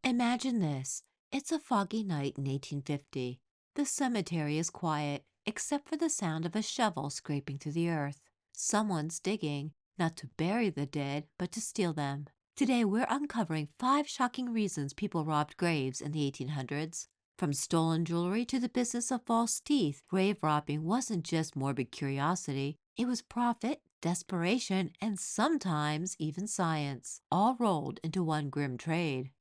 Imagine this. It's a foggy night in 1850. The cemetery is quiet, except for the sound of a shovel scraping through the earth. Someone's digging, not to bury the dead, but to steal them. Today, we're uncovering 5 shocking reasons people robbed graves in the 1800s. From stolen jewelry to the business of false teeth, grave robbing wasn't just morbid curiosity. It was profit, desperation, and sometimes even science, all rolled into one grim trade.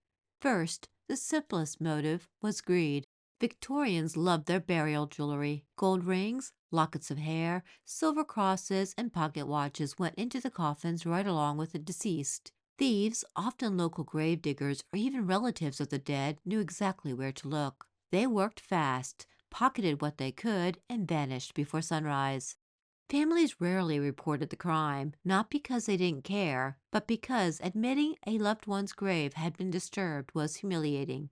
First, the simplest motive was greed. Victorians loved their burial jewelry. Gold rings, lockets of hair, silver crosses, and pocket watches went into the coffins right along with the deceased. Thieves, often local grave diggers or even relatives of the dead, knew exactly where to look. They worked fast, pocketed what they could, and vanished before sunrise. Families rarely reported the crime, not because they didn't care, but because admitting a loved one's grave had been disturbed was humiliating.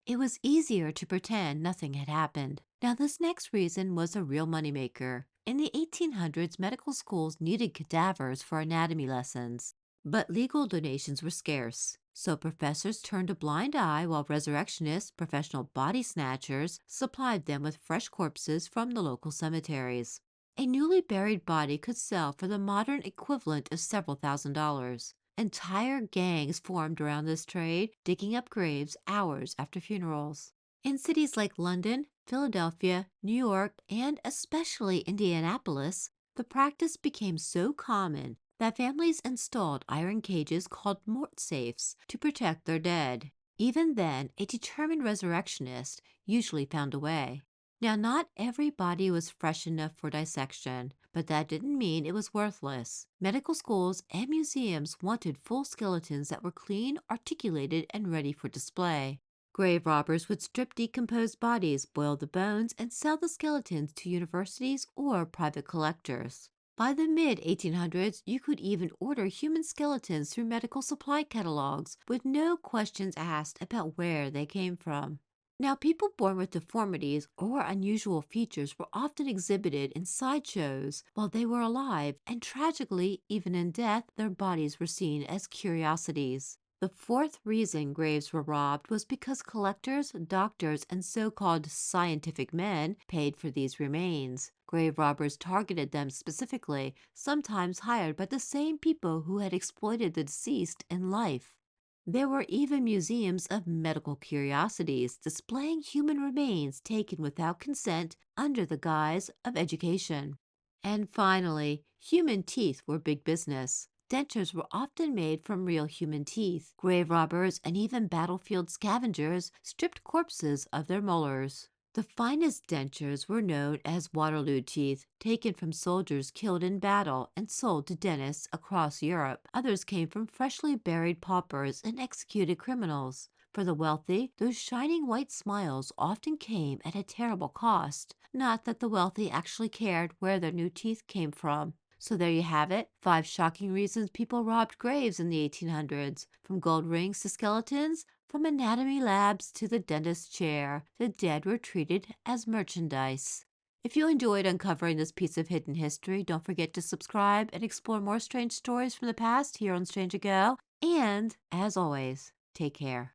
It was easier to pretend nothing had happened. Now, this next reason was a real moneymaker. In the 1800s, medical schools needed cadavers for anatomy lessons, but legal donations were scarce. So professors turned a blind eye while resurrectionists, professional body snatchers, supplied them with fresh corpses from the local cemeteries. A newly buried body could sell for the modern equivalent of several $1,000s. Entire gangs formed around this trade, digging up graves hours after funerals. In cities like London, Philadelphia, New York, and especially Indianapolis, the practice became so common that families installed iron cages called mort safes to protect their dead. Even then, a determined resurrectionist usually found a way. Now, not every body was fresh enough for dissection, but that didn't mean it was worthless. Medical schools and museums wanted full skeletons that were clean, articulated, and ready for display. Grave robbers would strip decomposed bodies, boil the bones, and sell the skeletons to universities or private collectors. By the mid 1800s, you could even order human skeletons through medical supply catalogs with no questions asked about where they came from. Now, people born with deformities or unusual features were often exhibited in sideshows while they were alive, and tragically, even in death, their bodies were seen as curiosities. The fourth reason graves were robbed was because collectors, doctors, and so-called scientific men paid for these remains. Grave robbers targeted them specifically, sometimes hired by the same people who had exploited the deceased in life. There were even museums of medical curiosities displaying human remains taken without consent under the guise of education. And finally, human teeth were big business. Dentures were often made from real human teeth. Grave robbers and even battlefield scavengers stripped corpses of their molars. The finest dentures were known as Waterloo teeth, taken from soldiers killed in battle and sold to dentists across Europe. Others came from freshly buried paupers and executed criminals. For the wealthy, those shining white smiles often came at a terrible cost. Not that the wealthy actually cared where their new teeth came from. So there you have it, 5 shocking reasons people robbed graves in the 1800s. From gold rings to skeletons, from anatomy labs to the dentist's chair, the dead were treated as merchandise. If you enjoyed uncovering this piece of hidden history, don't forget to subscribe and explore more strange stories from the past here on Strange Ago. And, as always, take care.